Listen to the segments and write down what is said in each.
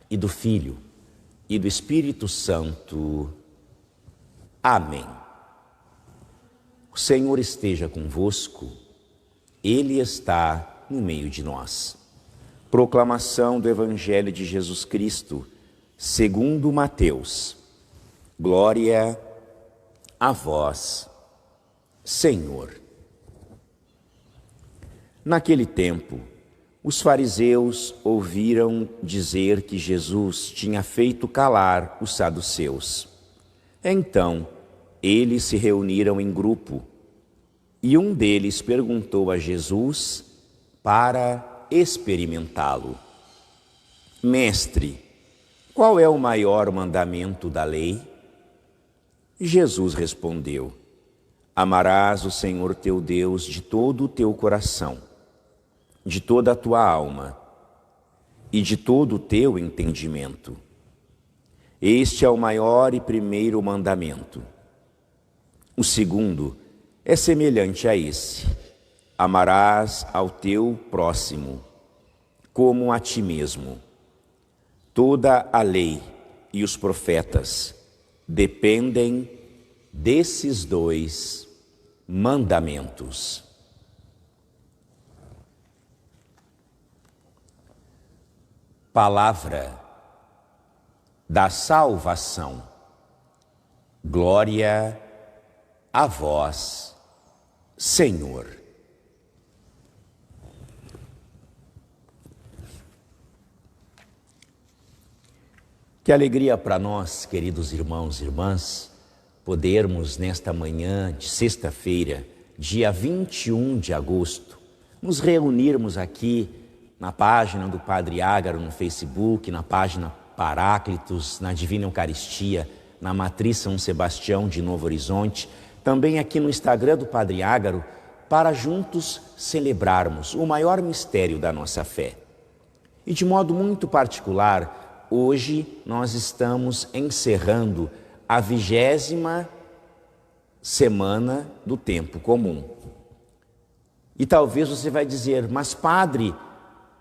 e do Filho, e do Espírito Santo. Amém. O Senhor esteja convosco, Ele está no meio de nós. Proclamação do Evangelho de Jesus Cristo, segundo Mateus. Glória a vós, Senhor. Naquele tempo, os fariseus ouviram dizer que Jesus tinha feito calar os saduceus. Então, eles se reuniram em grupo, e um deles perguntou a Jesus para experimentá-lo: Mestre, qual é o maior mandamento da lei? Jesus respondeu: Amarás o Senhor teu Deus de todo o teu coração, de toda a tua alma e de todo o teu entendimento. Este é o maior e primeiro mandamento. O segundo é semelhante a esse: amarás ao teu próximo como a ti mesmo. Toda a lei e os profetas dependem desses dois mandamentos. Palavra da salvação. Glória a vós, Senhor. Que alegria para nós, queridos irmãos e irmãs, podermos nesta manhã de sexta-feira, dia 21 de agosto, nos reunirmos aqui na página do Padre Ágaro no Facebook, na página Paráclitos, na Divina Eucaristia, na Matriz São Sebastião de Novo Horizonte, também aqui no Instagram do Padre Ágaro, para juntos celebrarmos o maior mistério da nossa fé. E de modo muito particular, hoje nós estamos encerrando a 20ª semana do tempo comum. E talvez você vai dizer: mas padre,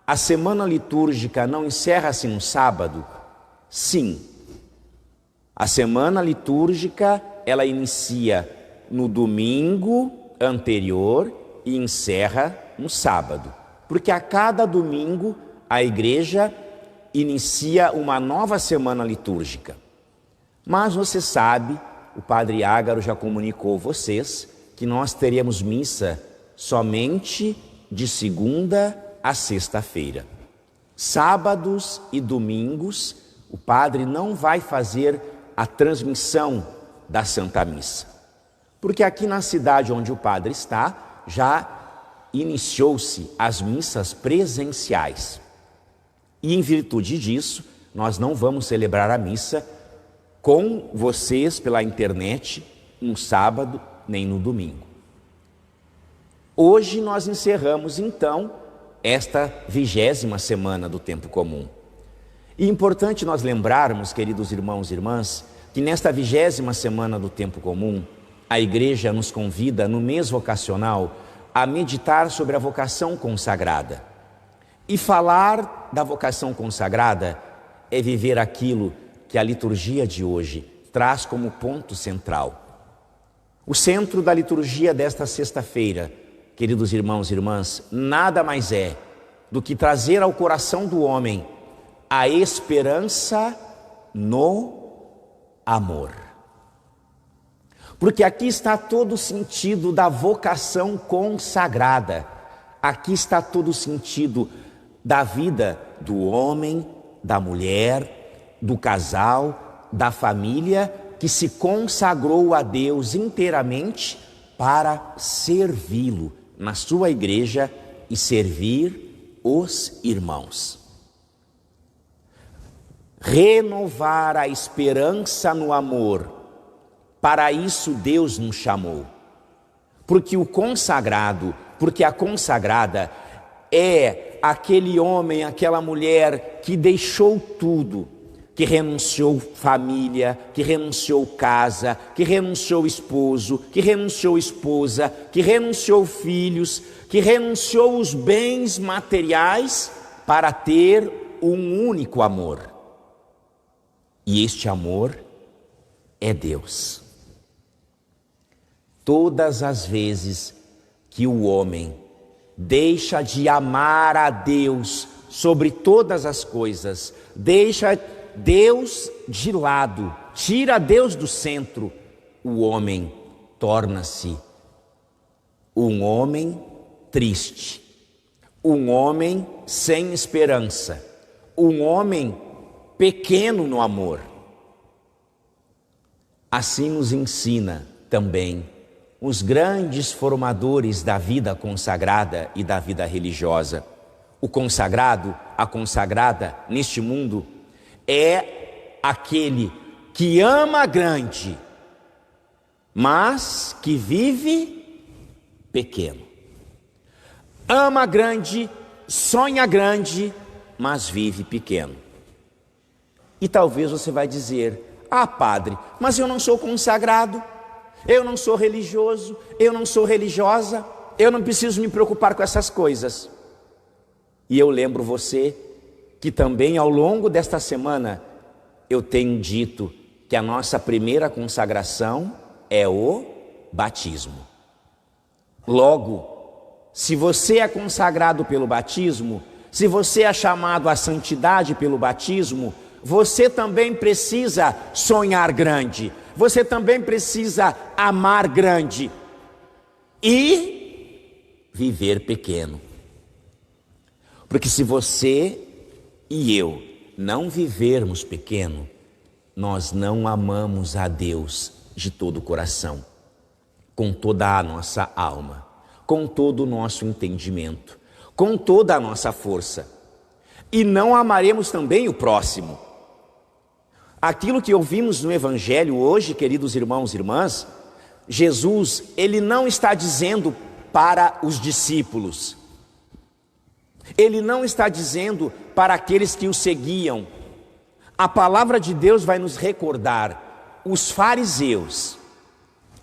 a semana litúrgica não encerra-se no sábado? Sim. A semana litúrgica, ela inicia no domingo anterior e encerra no sábado. Porque a cada domingo a igreja inicia uma nova semana litúrgica. Mas você sabe, o Padre Ágaro já comunicou a vocês que nós teremos missa somente de segunda a sexta-feira. Sábados e domingos, o padre não vai fazer a transmissão da Santa Missa. Porque aqui na cidade onde o padre está, já iniciou-se as missas presenciais. E em virtude disso, nós não vamos celebrar a missa com vocês pela internet no sábado nem no domingo. Hoje nós encerramos então esta 20ª semana do tempo comum. E é importante nós lembrarmos, queridos irmãos e irmãs, que nesta 20ª semana do tempo comum, a igreja nos convida no mês vocacional a meditar sobre a vocação consagrada. E falar da vocação consagrada é viver aquilo que a liturgia de hoje traz como ponto central. O centro da liturgia desta sexta-feira, queridos irmãos e irmãs, nada mais é do que trazer ao coração do homem a esperança no amor. Porque aqui está todo o sentido da vocação consagrada. Aqui está todo o sentido da vida do homem, da mulher, do casal, da família que se consagrou a Deus inteiramente para servi-lo na sua igreja e servir os irmãos. Renovar a esperança no amor, para isso Deus nos chamou. Porque o consagrado, porque a consagrada é aquele homem, aquela mulher que deixou tudo, que renunciou família, que renunciou casa, que renunciou esposo, que renunciou esposa, que renunciou filhos, que renunciou os bens materiais para ter um único amor. E este amor é Deus. Todas as vezes que o homem deixa de amar a Deus sobre todas as coisas, deixa Deus de lado, tira Deus do centro, o homem torna-se um homem triste, um homem sem esperança, um homem pequeno no amor. Assim nos ensina também os grandes formadores da vida consagrada e da vida religiosa. O consagrado, a consagrada neste mundo é aquele que ama grande, mas que vive pequeno. Ama grande, sonha grande, mas vive pequeno. E talvez você vai dizer: ah, padre, mas eu não sou consagrado, eu não sou religioso, eu não sou religiosa, eu não preciso me preocupar com essas coisas. E eu lembro você que também ao longo desta semana eu tenho dito que a nossa primeira consagração é o batismo. Logo, se você é consagrado pelo batismo, se você é chamado à santidade pelo batismo, você também precisa sonhar grande, você também precisa amar grande e viver pequeno. Porque se você e eu não vivermos pequeno, nós não amamos a Deus de todo o coração, com toda a nossa alma, com todo o nosso entendimento, com toda a nossa força. E não amaremos também o próximo. Aquilo que ouvimos no Evangelho hoje, queridos irmãos e irmãs, Jesus, ele não está dizendo para os discípulos, ele não está dizendo para aqueles que o seguiam. A palavra de Deus vai nos recordar: os fariseus,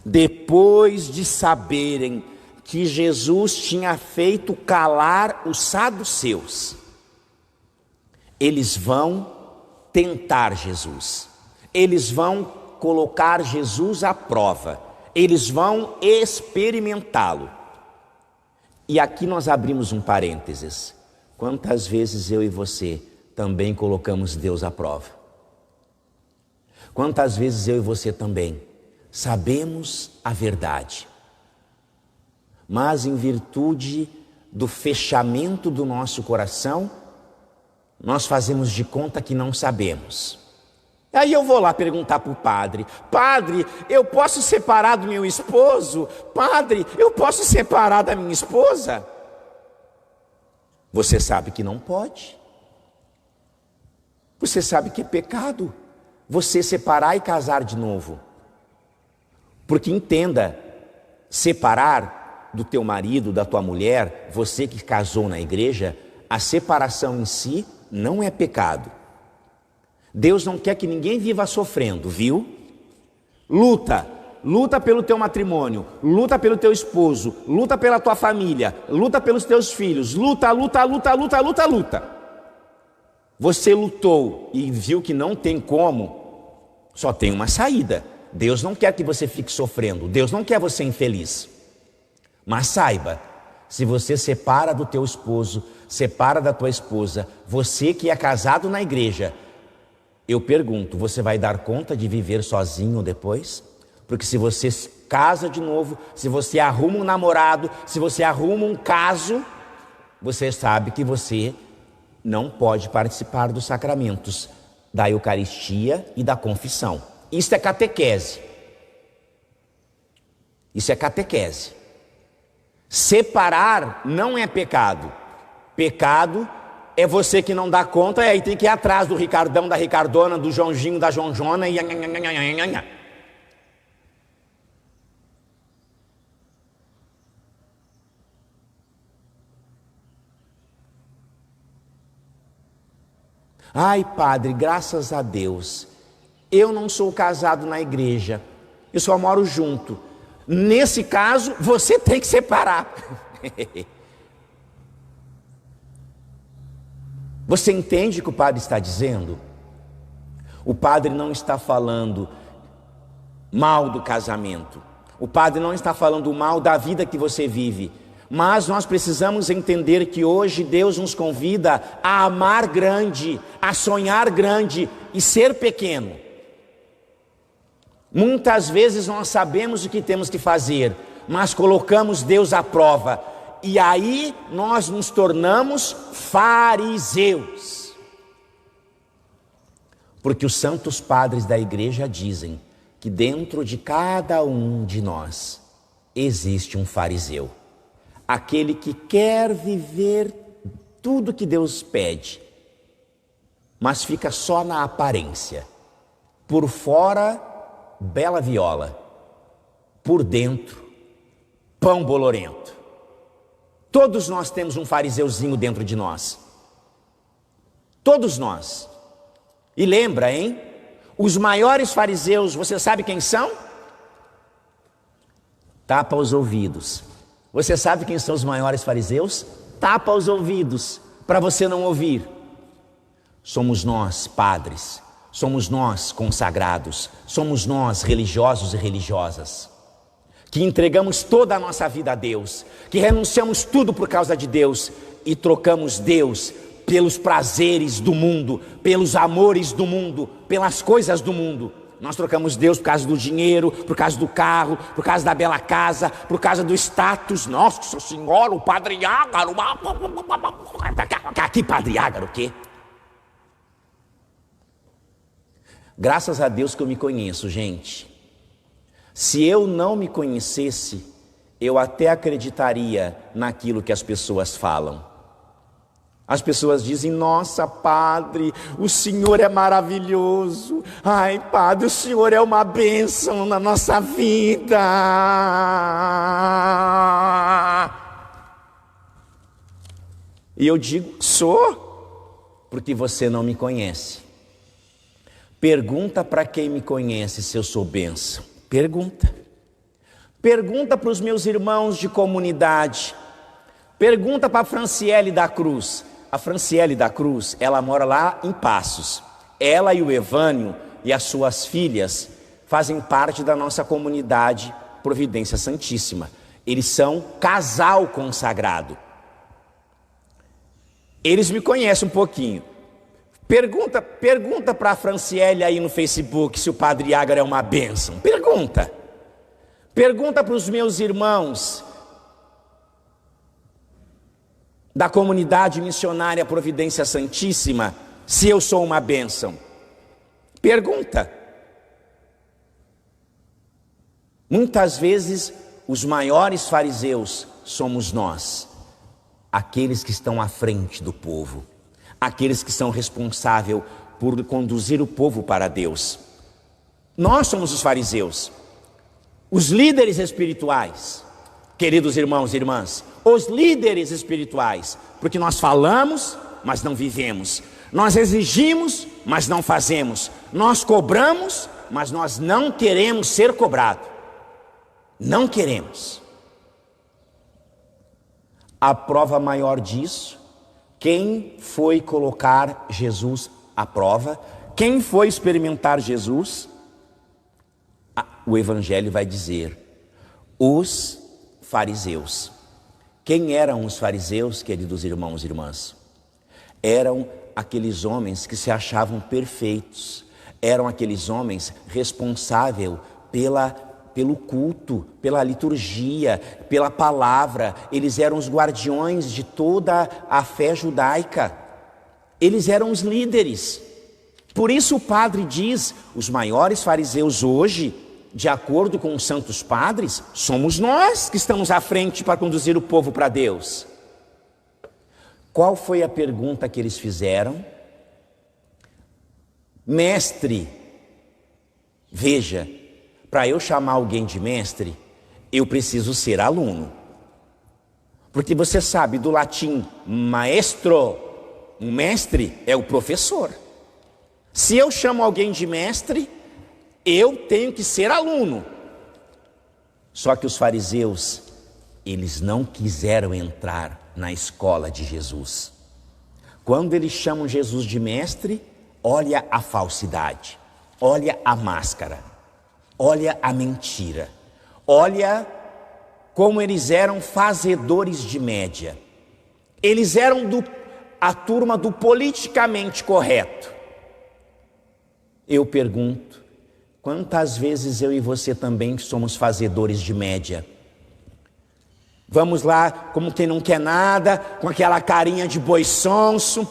depois de saberem que Jesus tinha feito calar os saduceus, eles vão tentar Jesus, eles vão colocar Jesus à prova, eles vão experimentá-lo. E aqui nós abrimos um parênteses: quantas vezes eu e você também colocamos Deus à prova? Quantas vezes eu e você também sabemos a verdade, mas em virtude do fechamento do nosso coração, nós fazemos de conta que não sabemos. Aí eu vou lá perguntar para o padre: padre, eu posso separar do meu esposo? Padre, eu posso separar da minha esposa? Você sabe que não pode. Você sabe que é pecado você separar e casar de novo. Porque entenda, separar do teu marido, da tua mulher, você que casou na igreja, a separação em si não é pecado. Deus não quer que ninguém viva sofrendo, viu? Luta pelo teu matrimônio, luta pelo teu esposo, luta pela tua família, luta pelos teus filhos, luta. Você lutou e viu que não tem como, só tem uma saída. Deus não quer que você fique sofrendo, Deus não quer você infeliz. Mas saiba, se você separa do teu esposo, separa da tua esposa, você que é casado na igreja, eu pergunto, você vai dar conta de viver sozinho depois? Porque se você casa de novo, se você arruma um namorado, se você arruma um caso, você sabe que você não pode participar dos sacramentos da Eucaristia e da confissão. Isso é catequese. Isso é catequese. Separar não é pecado. Pecado é você que não dá conta e aí tem que ir atrás do Ricardão, da Ricardona, do Joãozinho, da Jonjona e... Ai, padre, graças a Deus, eu não sou casado na igreja, eu só moro junto. Nesse caso, você tem que separar. Você entende o que o padre está dizendo? O padre não está falando mal do casamento. O padre não está falando mal da vida que você vive. Mas nós precisamos entender que hoje Deus nos convida a amar grande, a sonhar grande e ser pequeno. Muitas vezes nós sabemos o que temos que fazer, mas colocamos Deus à prova. E aí nós nos tornamos fariseus. Porque os santos padres da igreja dizem que dentro de cada um de nós existe um fariseu. Aquele que quer viver tudo que Deus pede, mas fica só na aparência. Por fora, bela viola. Por dentro, pão bolorento. Todos nós temos um fariseuzinho dentro de nós. Todos nós. E lembra, hein? Os maiores fariseus, você sabe quem são? Tapa os ouvidos. Você sabe quem são os maiores fariseus? Tapa os ouvidos para você não ouvir. Somos nós, padres. Somos nós, consagrados. Somos nós, religiosos e religiosas, que entregamos toda a nossa vida a Deus, que renunciamos tudo por causa de Deus e trocamos Deus pelos prazeres do mundo, pelos amores do mundo, pelas coisas do mundo. Nós trocamos Deus por causa do dinheiro, por causa do carro, por causa da bela casa, por causa do status. Nossa Senhora, o Padre Ágaro. Que Padre Ágaro, o quê? Graças a Deus que eu me conheço, gente. Se eu não me conhecesse, eu até acreditaria naquilo que as pessoas falam. As pessoas dizem: nossa, padre, o senhor é maravilhoso. Ai, padre, o senhor é uma bênção na nossa vida. E eu digo: sou, porque você não me conhece. Pergunta para quem me conhece se eu sou bênção. Pergunta. Pergunta para os meus irmãos de comunidade. Pergunta para a Franciele da Cruz. A Franciele da Cruz, ela mora lá em Passos. Ela e o Evânio e as suas filhas fazem parte da nossa comunidade Providência Santíssima. Eles são casal consagrado. Eles me conhecem um pouquinho. Pergunta para a Franciele aí no Facebook se o Padre Ágaro é uma bênção. Pergunta. Pergunta para os meus irmãos da comunidade missionária Providência Santíssima se eu sou uma bênção. Pergunta. Muitas vezes os maiores fariseus somos nós, aqueles que estão à frente do povo, aqueles que são responsáveis por conduzir o povo para Deus. Nós somos os fariseus, os líderes espirituais, queridos irmãos e irmãs, os líderes espirituais, porque nós falamos, mas não vivemos, nós exigimos, mas não fazemos, nós cobramos, mas nós não queremos ser cobrados, não queremos. A prova maior disso, quem foi colocar Jesus à prova, quem foi experimentar Jesus, o Evangelho vai dizer, os fariseus. Quem eram os fariseus, queridos irmãos e irmãs? Eram aqueles homens que se achavam perfeitos, eram aqueles homens responsáveis pelo culto, pela liturgia, pela palavra. Eles eram os guardiões de toda a fé judaica, eles eram os líderes. Por isso o padre diz, os maiores fariseus hoje, de acordo com os santos padres, somos nós que estamos à frente para conduzir o povo para Deus. Qual foi a pergunta que eles fizeram? Mestre, veja, para eu chamar alguém de mestre, eu preciso ser aluno. Porque você sabe do latim maestro, um mestre é o professor. Se eu chamo alguém de mestre, eu tenho que ser aluno. Só que os fariseus, eles não quiseram entrar na escola de Jesus. Quando eles chamam Jesus de mestre, olha a falsidade, olha a máscara, olha a mentira, olha como eles eram fazedores de média. Eles eram a turma do politicamente correto. Eu pergunto, quantas vezes eu e você também somos fazedores de média? Vamos lá, como quem não quer nada, com aquela carinha de boi sonso,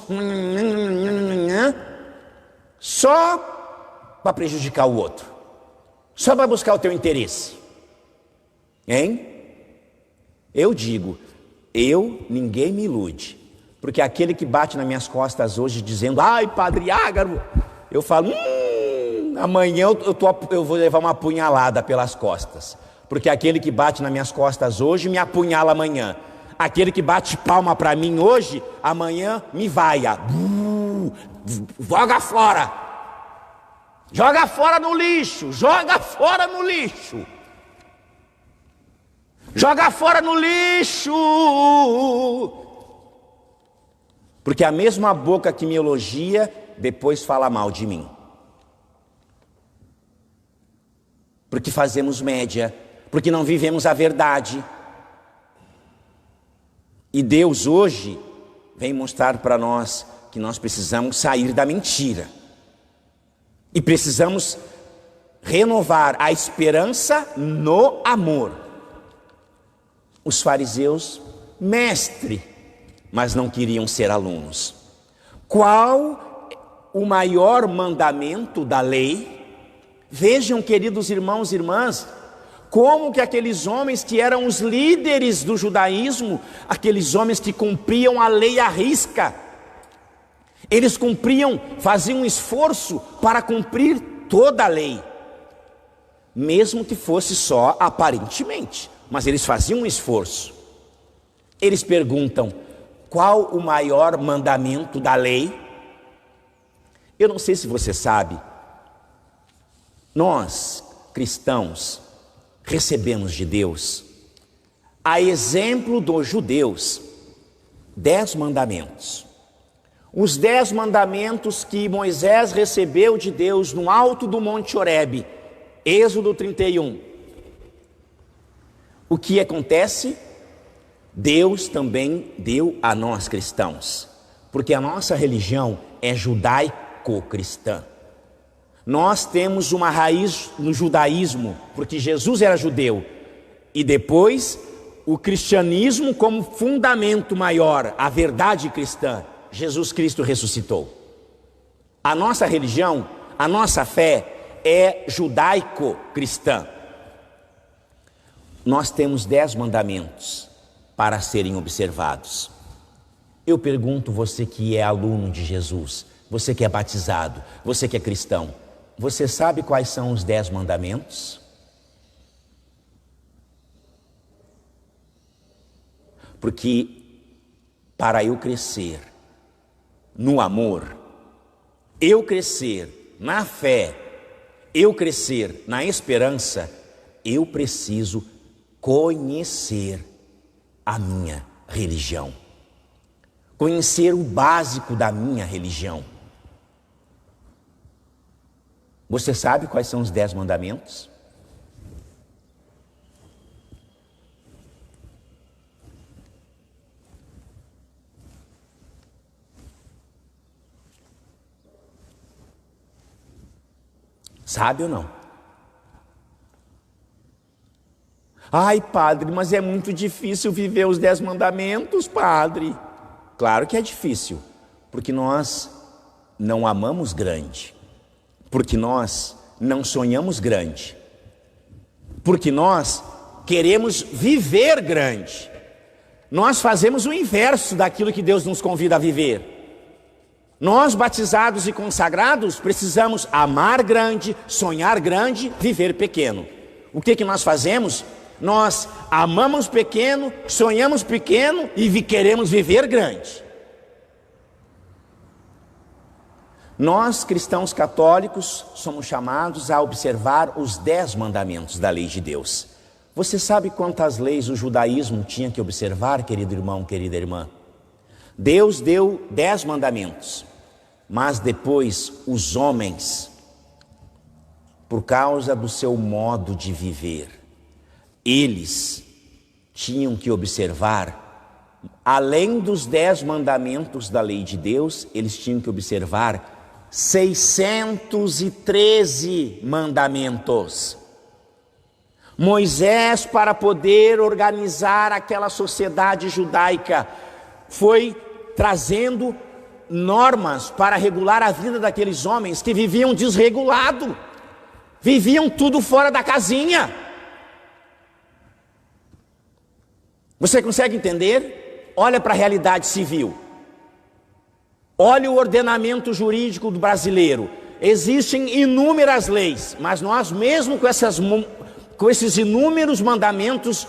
só para prejudicar o outro, só para buscar o teu interesse, hein? Eu digo, ninguém me ilude, porque aquele que bate nas minhas costas hoje dizendo, ai Padre Ágaro, eu falo, amanhã eu vou levar uma apunhalada pelas costas, porque aquele que bate nas minhas costas hoje me apunhala amanhã, aquele que bate palma para mim hoje, amanhã me vaia, joga fora no lixo, joga fora no lixo, joga fora no lixo, porque a mesma boca que me elogia, depois fala mal de mim, porque fazemos média, porque não vivemos a verdade. E Deus hoje vem mostrar para nós que nós precisamos sair da mentira e precisamos renovar a esperança no amor. Os fariseus, mestre, mas não queriam ser alunos. Qual o maior mandamento da lei? Vejam, queridos irmãos e irmãs, como que aqueles homens que eram os líderes do judaísmo, aqueles homens que cumpriam a lei à risca, eles cumpriam, faziam um esforço para cumprir toda a lei, mesmo que fosse só aparentemente, mas eles faziam um esforço. Eles perguntam, qual o maior mandamento da lei? Eu não sei se você sabe, nós, cristãos, recebemos de Deus, a exemplo dos judeus, 10 mandamentos. Os 10 mandamentos que Moisés recebeu de Deus no alto do Monte Horebe, Êxodo 31. O que acontece? Deus também deu a nós cristãos, porque a nossa religião é judaico-cristã. Nós temos uma raiz no judaísmo, porque Jesus era judeu, e depois o cristianismo como fundamento maior, a verdade cristã, Jesus Cristo ressuscitou. A nossa religião, a nossa fé é judaico-cristã. Nós temos 10 mandamentos para serem observados. Eu pergunto, você que é aluno de Jesus, você que é batizado, você que é cristão, você sabe quais são os 10 mandamentos? Porque para eu crescer no amor, eu crescer na fé, eu crescer na esperança, eu preciso conhecer a minha religião, conhecer o básico da minha religião. Você sabe quais são os 10 mandamentos? Sabe ou não? Ai, padre, mas é muito difícil viver os 10 mandamentos, padre. Claro que é difícil, porque nós não amamos grande, porque nós não sonhamos grande, porque nós queremos viver grande. Nós fazemos o inverso daquilo que Deus nos convida a viver. Nós, batizados e consagrados, precisamos amar grande, sonhar grande, viver pequeno. O que nós fazemos? Nós amamos pequeno, sonhamos pequeno e queremos viver grande. Nós, cristãos católicos, somos chamados a observar os 10 mandamentos da lei de Deus. Você sabe quantas leis o judaísmo tinha que observar, querido irmão, querida irmã? Deus deu 10 mandamentos. Mas depois os homens, por causa do seu modo de viver, eles tinham que observar, além dos 10 mandamentos da lei de Deus, eles tinham que observar 613 mandamentos. Moisés, para poder organizar aquela sociedade judaica, foi trazendo normas para regular a vida daqueles homens que viviam desregulado, viviam tudo fora da casinha. Você consegue entender? Olha para a realidade civil. Olha o ordenamento jurídico do brasileiro. Existem inúmeras leis, mas nós mesmo com esses inúmeros mandamentos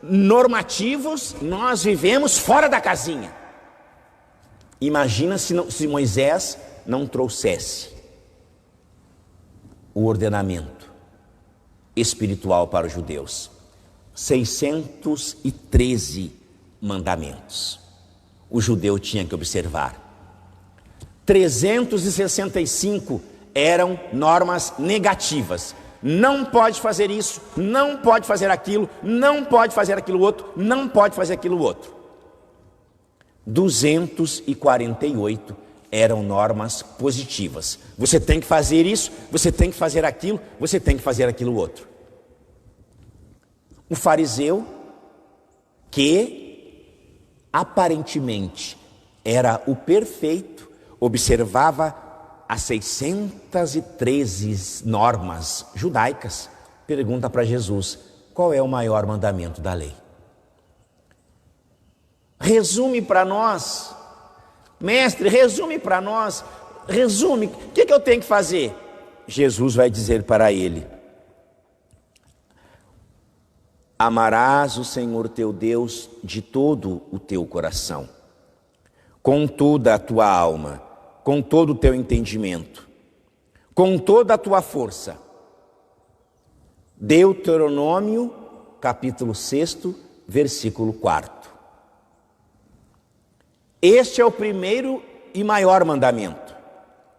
normativos, nós vivemos fora da casinha. Imagina se Moisés não trouxesse o ordenamento espiritual para os judeus. 613 mandamentos o judeu tinha que observar. 365 eram normas negativas. Não pode fazer isso, não pode fazer aquilo, não pode fazer aquilo outro, não pode fazer aquilo outro. 248 eram normas positivas. Você tem que fazer isso, você tem que fazer aquilo, você tem que fazer aquilo outro. O fariseu, que aparentemente era o perfeito, observava as 613 normas judaicas, pergunta para Jesus: qual é o maior mandamento da lei? Resume para nós, mestre, resume para nós, resume, o que eu tenho que fazer? Jesus vai dizer para ele: amarás o Senhor teu Deus de todo o teu coração, com toda a tua alma, com todo o teu entendimento, com toda a tua força. Deuteronômio, capítulo 6, versículo 4. Este é o primeiro e maior mandamento.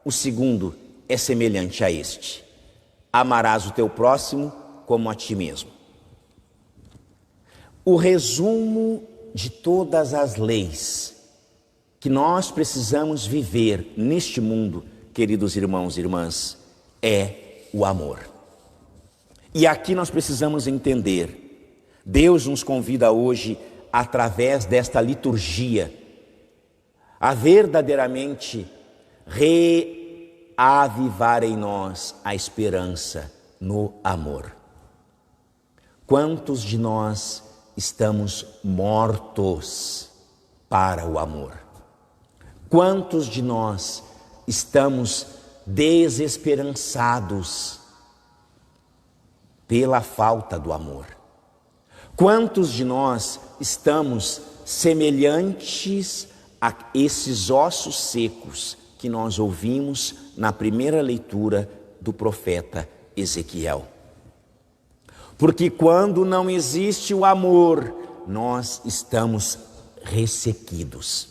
O segundo é semelhante a este: amarás o teu próximo como a ti mesmo. O resumo de todas as leis que nós precisamos viver neste mundo, queridos irmãos e irmãs, é o amor. E aqui nós precisamos entender, Deus nos convida hoje, através desta liturgia, a verdadeiramente reavivar em nós a esperança no amor. Quantos de nós estamos mortos para o amor? Quantos de nós estamos desesperançados pela falta do amor? Quantos de nós estamos semelhantes a esses ossos secos que nós ouvimos na primeira leitura do profeta Ezequiel? Porque quando não existe o amor, nós estamos ressequidos.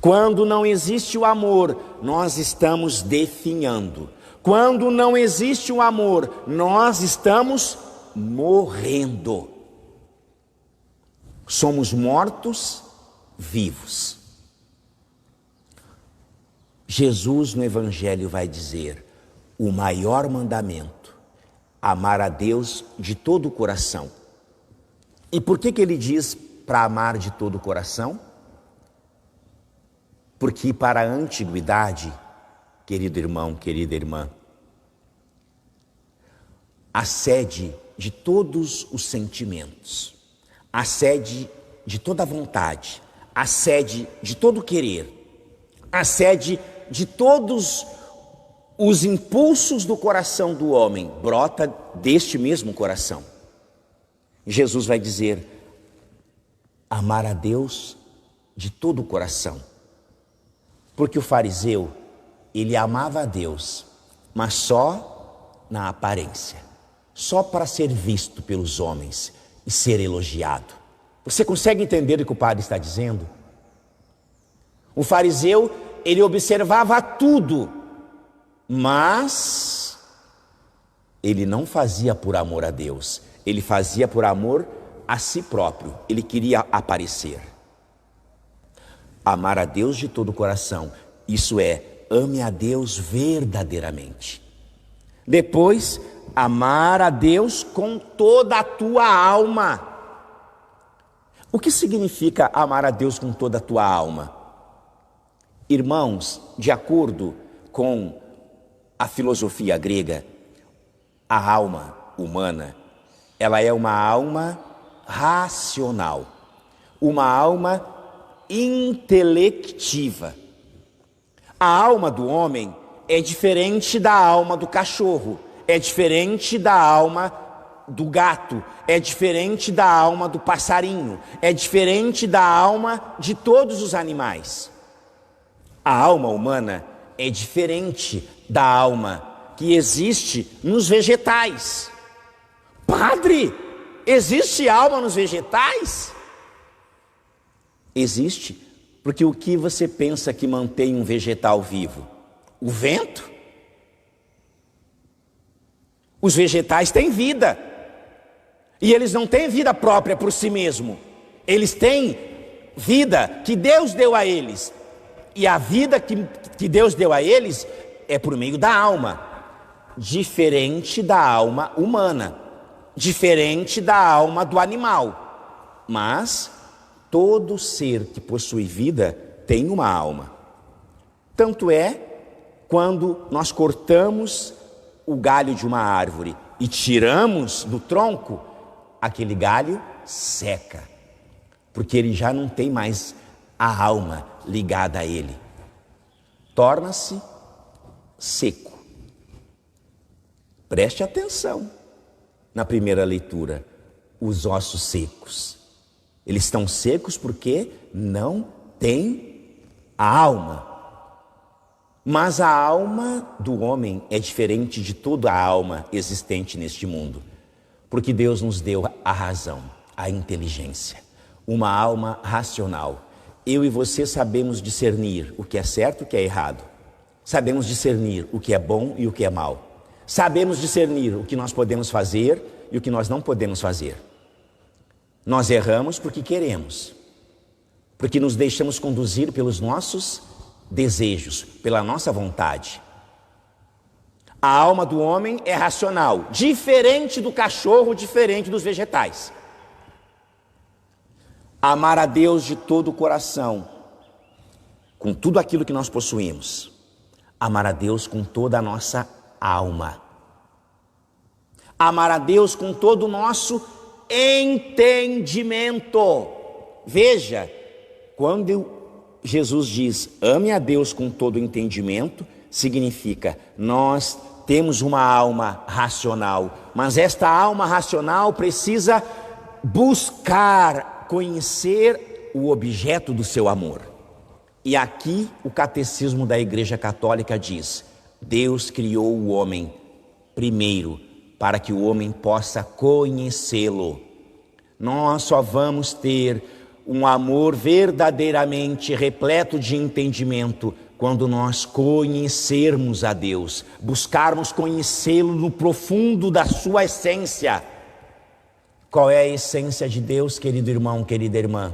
Quando não existe o amor, nós estamos definhando. Quando não existe o amor, nós estamos morrendo. Somos mortos vivos. Jesus no Evangelho vai dizer: o maior mandamento, amar a Deus de todo o coração. E por que ele diz para amar de todo o coração? Porque para a antiguidade, querido irmão, querida irmã, a sede de todos os sentimentos, a sede de toda a vontade, a sede de todo o querer, a sede de todos os impulsos do coração do homem, brota deste mesmo coração. Jesus vai dizer: amar a Deus de todo o coração. Porque o fariseu, ele amava a Deus, mas só na aparência, só para ser visto pelos homens e ser elogiado. Você consegue entender o que o padre está dizendo? O fariseu ele observava tudo, mas ele não fazia por amor a Deus, ele fazia por amor a si próprio, ele queria aparecer. Amar a Deus de todo o coração, isso é, ame a Deus verdadeiramente. Depois, amar a Deus com toda a tua alma. O que significa amar a Deus com toda a tua alma? Irmãos, de acordo com a filosofia grega, a alma humana, ela é uma alma racional, uma alma intelectiva. A alma do homem é diferente da alma do cachorro, é diferente da alma do gato, é diferente da alma do passarinho, é diferente da alma de todos os animais. A alma humana é diferente da alma que existe nos vegetais. Padre, existe alma nos vegetais? Existe, porque o que você pensa que mantém um vegetal vivo? O vento? Os vegetais têm vida, e eles não têm vida própria por si mesmo, eles têm vida que Deus deu a eles, e a vida que Deus deu a eles é por meio da alma, diferente da alma humana, diferente da alma do animal, mas todo ser que possui vida tem uma alma. Tanto é, quando nós cortamos o galho de uma árvore e tiramos do tronco, aquele galho seca, porque ele já não tem mais a alma ligada a ele, torna-se seco. Preste atenção na primeira leitura, os ossos secos. Eles estão secos porque não tem a alma. Mas a alma do homem é diferente de toda a alma existente neste mundo, porque Deus nos deu a razão, a inteligência, uma alma racional. Eu e você sabemos discernir o que é certo e o que é errado, sabemos discernir o que é bom e o que é mal, sabemos discernir o que nós podemos fazer e o que nós não podemos fazer. Nós erramos porque queremos, porque nos deixamos conduzir pelos nossos desejos, pela nossa vontade. A alma do homem é racional, diferente do cachorro, diferente dos vegetais. Amar a Deus de todo o coração, com tudo aquilo que nós possuímos. Amar a Deus com toda a nossa alma. Amar a Deus com todo o nosso entendimento. Veja, quando Jesus diz, ame a Deus com todo o entendimento, significa, nós temos uma alma racional, mas esta alma racional precisa buscar conhecer o objeto do seu amor. E aqui o catecismo da Igreja Católica diz, Deus criou o homem primeiro para que o homem possa conhecê-lo. Nós só vamos ter um amor verdadeiramente repleto de entendimento quando nós conhecermos a Deus, buscarmos conhecê-lo no profundo da sua essência. Qual é a essência de Deus, querido irmão, querida irmã?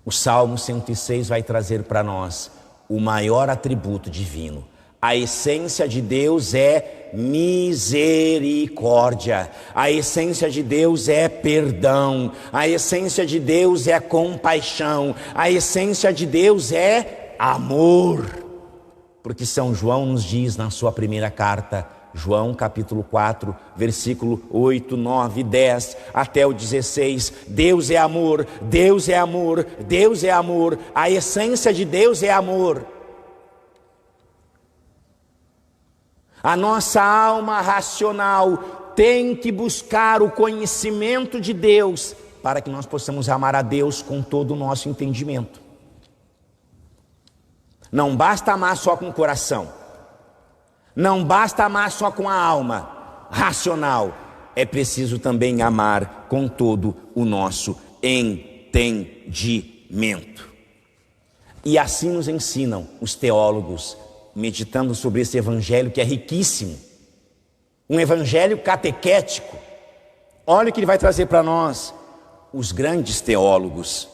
O Salmo 106 vai trazer para nós o maior atributo divino. A essência de Deus é misericórdia, a essência de Deus é perdão, a essência de Deus é compaixão, a essência de Deus é amor. Porque São João nos diz na sua primeira carta, João capítulo 4, versículo 8, 9, 10 até o 16, Deus é amor, Deus é amor, Deus é amor, a essência de Deus é amor. A nossa alma racional tem que buscar o conhecimento de Deus para que nós possamos amar a Deus com todo o nosso entendimento. Não basta amar só com o coração, não basta amar só com a alma racional, é preciso também amar com todo o nosso entendimento. E assim nos ensinam os teólogos, meditando sobre esse evangelho que é riquíssimo. Um evangelho catequético. Olha o que ele vai trazer para nós, os grandes teólogos.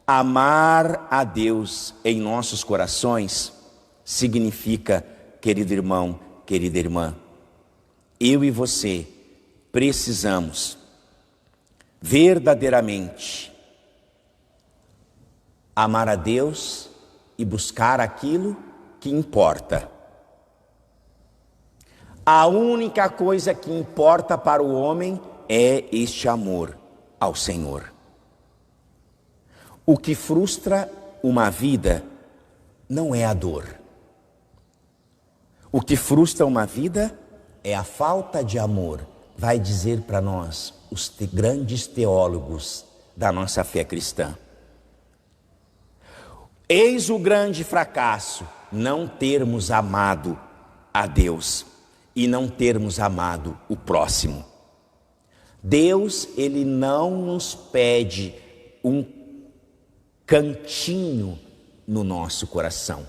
Amar a Deus em nossos corações significa, querido irmão, querida irmã, eu e você precisamos verdadeiramente amar a Deus e buscar aquilo que importa. A única coisa que importa para o homem é este amor ao Senhor. O que frustra uma vida não é a dor. O que frustra uma vida é a falta de amor, vai dizer para nós os grandes teólogos da nossa fé cristã. Eis o grande fracasso, não termos amado a Deus e não termos amado o próximo. Deus, Ele não nos pede um cantinho no nosso coração.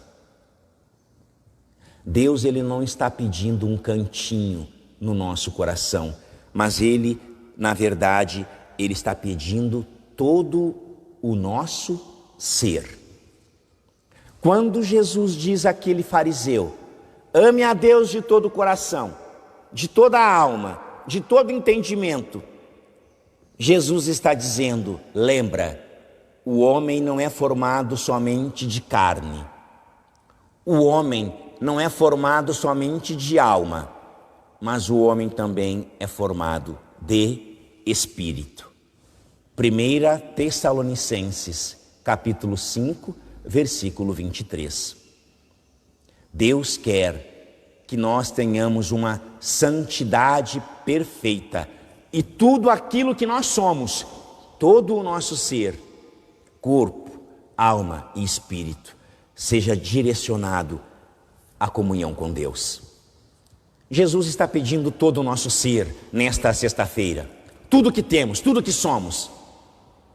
Deus, Ele não está pedindo um cantinho no nosso coração, mas Ele, na verdade, Ele está pedindo todo o nosso ser. Quando Jesus diz àquele fariseu, ame a Deus de todo o coração, de toda a alma, de todo entendimento, Jesus está dizendo, lembra, o homem não é formado somente de carne, o homem não é formado somente de alma, mas o homem também é formado de espírito. 1 Tessalonicenses, capítulo 5, versículo 23. Deus quer que nós tenhamos uma santidade perfeita e tudo aquilo que nós somos, todo o nosso ser, corpo, alma e espírito, seja direcionado à comunhão com Deus. Jesus está pedindo todo o nosso ser nesta sexta-feira, tudo que temos, tudo que somos,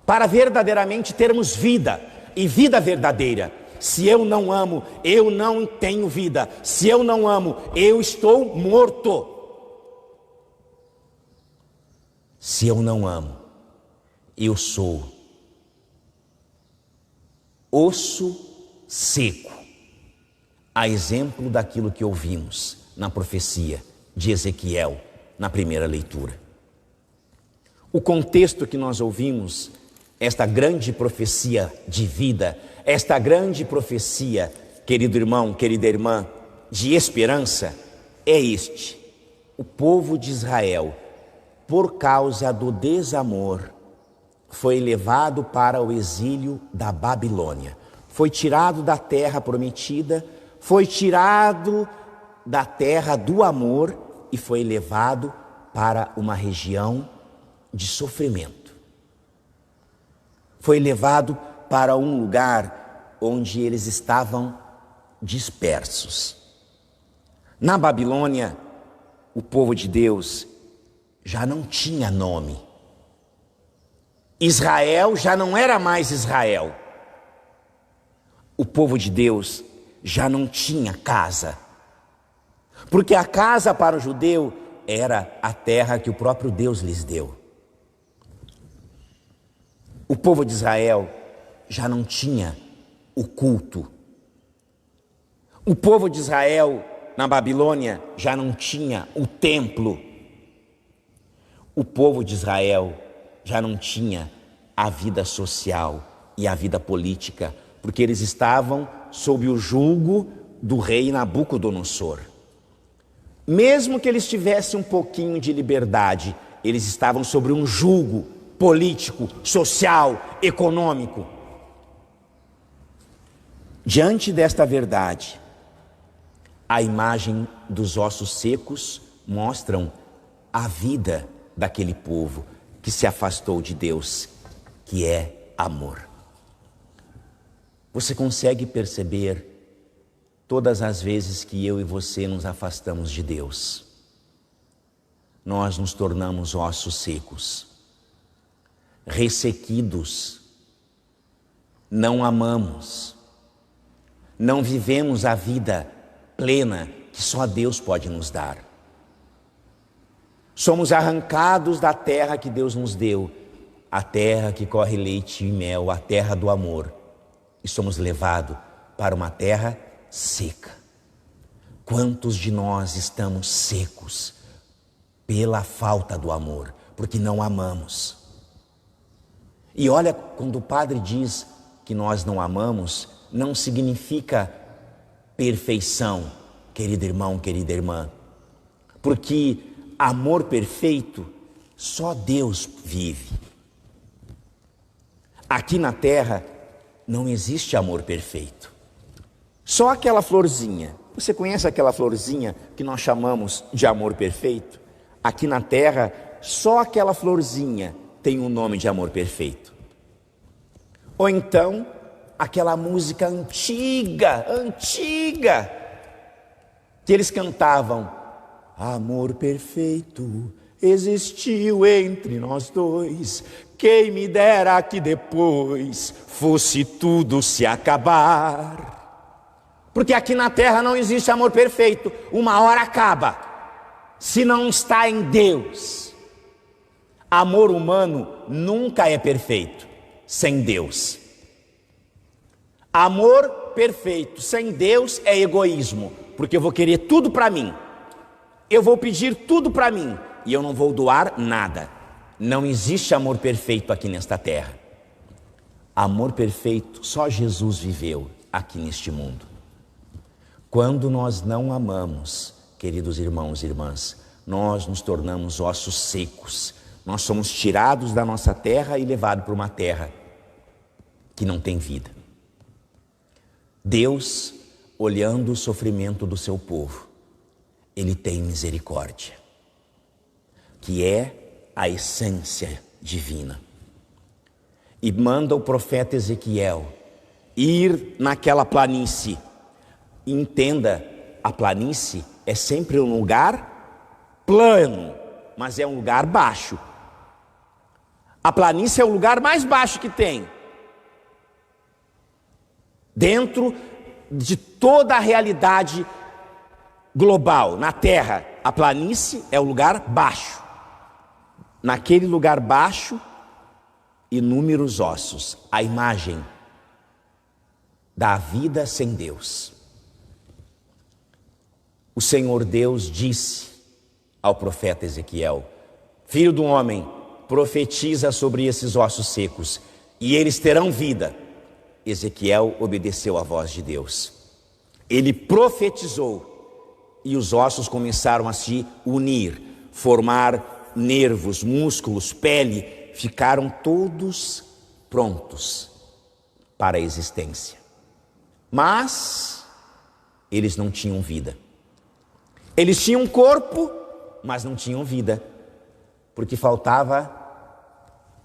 para verdadeiramente termos vida e vida verdadeira. Se eu não amo, eu não tenho vida. Se eu não amo, eu estou morto. Se eu não amo, eu sou osso seco, a exemplo daquilo que ouvimos na profecia de Ezequiel, na primeira leitura. O contexto que nós ouvimos, esta grande profecia de vida, esta grande profecia, querido irmão, querida irmã, de esperança, é este: o povo de Israel, por causa do desamor, foi levado para o exílio da Babilônia, foi tirado da terra prometida, foi tirado da terra do amor e foi levado para uma região de sofrimento. Foi levado para um lugar onde eles estavam dispersos. Na Babilônia, o povo de Deus já não tinha nome. Israel já não era mais Israel. O povo de Deus já não tinha casa. Porque a casa para o judeu era a terra que o próprio Deus lhes deu. O povo de Israel já não tinha o culto. O povo de Israel na Babilônia já não tinha o templo. O povo de Israel já não tinha a vida social e a vida política, porque eles estavam sob o jugo do rei Nabucodonosor. Mesmo que eles tivessem um pouquinho de liberdade, eles estavam sobre um jugo político, social, econômico. Diante desta verdade, a imagem dos ossos secos mostram a vida daquele povo que se afastou de Deus, que é amor. Você consegue perceber todas as vezes que eu e você nos afastamos de Deus, nós nos tornamos ossos secos, ressequidos, não amamos, não vivemos a vida plena que só Deus pode nos dar. Somos arrancados da terra que Deus nos deu, a terra que corre leite e mel, a terra do amor, e somos levados para uma terra seca. Quantos de nós estamos secos pela falta do amor, porque não amamos? E olha, quando o padre diz que nós não amamos, não significa perfeição, querido irmão, querida irmã, porque amor perfeito só Deus vive. Aqui na terra não existe amor perfeito. Só aquela florzinha. Você conhece aquela florzinha que nós chamamos de amor perfeito? Aqui na terra, só aquela florzinha tem um nome de amor perfeito. Ou então, aquela música antiga, que eles cantavam: amor perfeito existiu entre nós dois, quem me dera que depois fosse tudo se acabar. Porque aqui na terra não existe amor perfeito, uma hora acaba, se não está em Deus. Amor humano nunca é perfeito sem Deus. Amor perfeito sem Deus é egoísmo, porque eu vou querer tudo para mim, eu vou pedir tudo para mim e eu não vou doar nada. Não existe amor perfeito aqui nesta terra. Amor perfeito só Jesus viveu aqui neste mundo. Quando nós não amamos, queridos irmãos e irmãs, nós nos tornamos ossos secos. Nós somos tirados da nossa terra e levados para uma terra que não tem vida. Deus, olhando o sofrimento do seu povo, Ele tem misericórdia, que é a essência divina. E manda o profeta Ezequiel ir naquela planície. Entenda, a planície é sempre um lugar plano, mas é um lugar baixo. A planície é o lugar mais baixo que tem. Dentro de toda a realidade global, na terra, a planície é o lugar baixo. Naquele lugar baixo, inúmeros ossos, a imagem da vida sem Deus. O Senhor Deus disse ao profeta Ezequiel: filho do homem, profetiza sobre esses ossos secos, e eles terão vida. Ezequiel obedeceu à voz de Deus. Ele profetizou, e os ossos começaram a se unir, formar nervos, músculos, pele, ficaram todos prontos para a existência. Mas eles não tinham vida. Eles tinham corpo, mas não tinham vida, porque faltava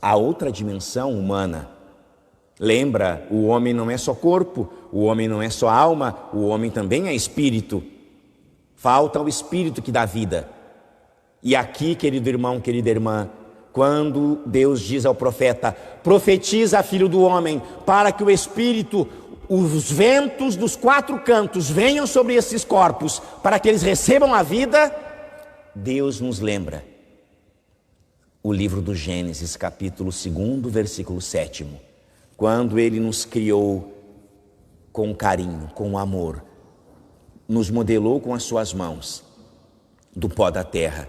a outra dimensão humana. Lembra, o homem não é só corpo, o homem não é só alma, o homem também é espírito. Falta o espírito que dá vida. E aqui, querido irmão, querida irmã, quando Deus diz ao profeta: profetiza, filho do homem, para que o espírito, os ventos dos quatro cantos venham sobre esses corpos, para que eles recebam a vida, Deus nos lembra o livro do Gênesis, capítulo 2, versículo 7, quando Ele nos criou com carinho, com amor, nos modelou com as suas mãos do pó da terra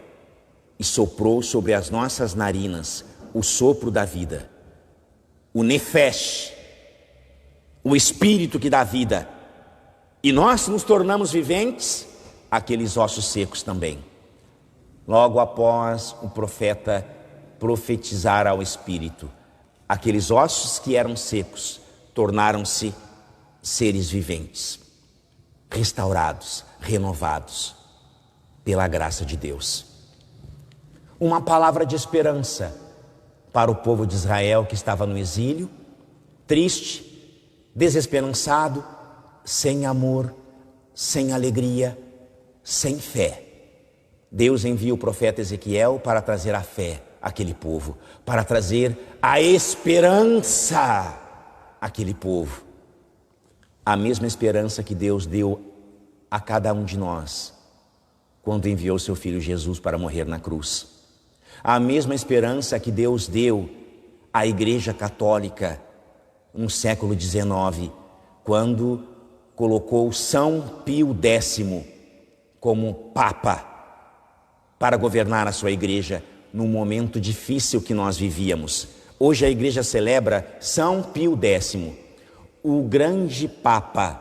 e soprou sobre as nossas narinas o sopro da vida, o nefesh, o espírito que dá vida, e nós nos tornamos viventes, aqueles ossos secos também. Logo após o profeta profetizar ao espírito, aqueles ossos que eram secos tornaram-se seres viventes, restaurados, renovados pela graça de Deus. Uma palavra de esperança para o povo de Israel que estava no exílio, triste, desesperançado, sem amor, sem alegria, sem fé. Deus envia o profeta Ezequiel para trazer a fé àquele povo, para trazer a esperança àquele povo. a mesma esperança que Deus deu a cada um de nós quando enviou seu Filho Jesus para morrer na cruz. A mesma esperança que Deus deu à Igreja Católica no século XIX, quando colocou São Pio X como Papa para governar a sua Igreja num momento difícil que nós vivíamos. Hoje a Igreja celebra São Pio X, o grande Papa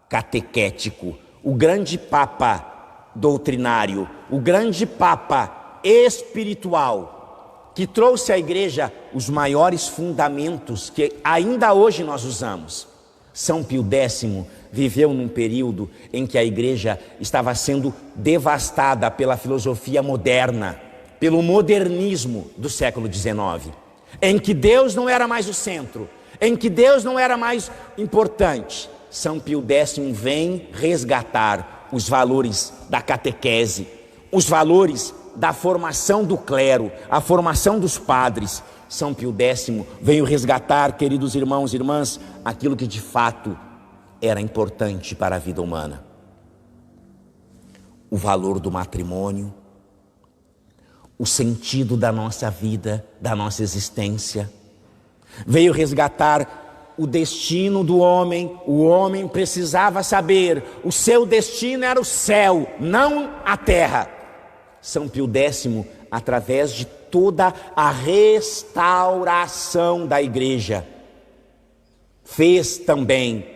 catequético, o grande Papa doutrinário, o grande Papa espiritual, que trouxe à Igreja os maiores fundamentos que ainda hoje nós usamos. São Pio X viveu num período em que a Igreja estava sendo devastada pela filosofia moderna, pelo modernismo do século XIX, em que Deus não era mais o centro, em que Deus não era mais importante. São Pio X vem resgatar os valores da catequese, os valores da formação do clero, a formação dos padres. São Pio X veio resgatar, queridos irmãos e irmãs, aquilo que de fato era importante para a vida humana. O valor do matrimônio, o sentido da nossa vida, da nossa existência. Veio resgatar o destino do homem. O homem precisava saber, o seu destino era o céu, não a terra. São Pio X, através de toda a restauração da Igreja, fez também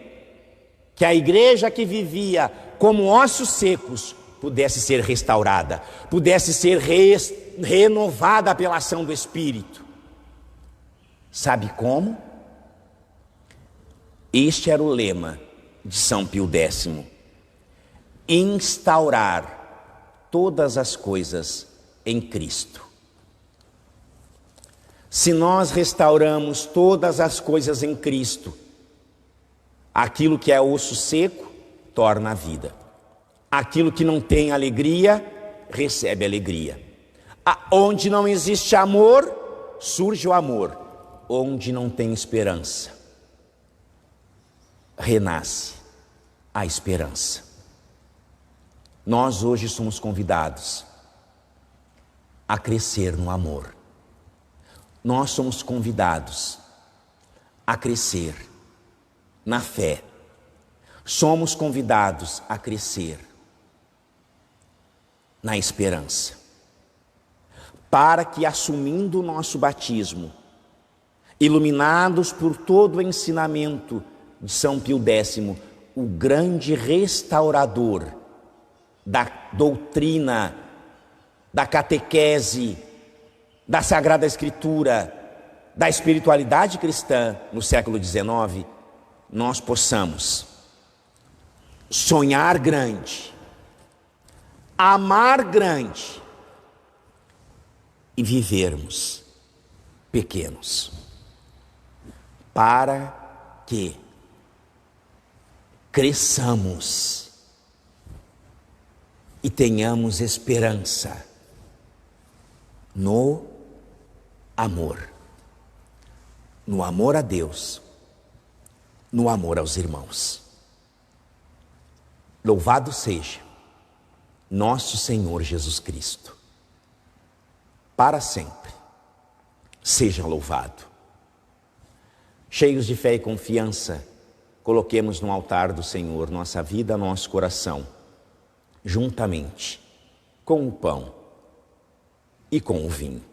que a Igreja que vivia como ossos secos pudesse ser restaurada, pudesse ser renovada pela ação do Espírito. Sabe como? Este era o lema de São Pio X: instaurar todas as coisas em Cristo. Se nós restauramos todas as coisas em Cristo, aquilo que é osso seco torna a vida. Aquilo que não tem alegria, recebe alegria. Onde não existe amor, surge o amor. Onde não tem esperança, renasce a esperança. Nós hoje somos convidados a crescer no amor. Nós somos convidados a crescer na fé. Somos convidados a crescer na esperança, para que, assumindo o nosso batismo, iluminados por todo o ensinamento de São Pio X, o grande restaurador da doutrina, da catequese, da Sagrada Escritura, da espiritualidade cristã no século XIX, nós possamos sonhar grande, amar grande e vivermos pequenos, para que cresçamos e tenhamos esperança no amor a Deus, no amor aos irmãos. Louvado seja nosso Senhor Jesus Cristo, para sempre seja louvado. Cheios de fé e confiança, coloquemos no altar do Senhor nossa vida, nosso coração, juntamente com o pão e com o vinho.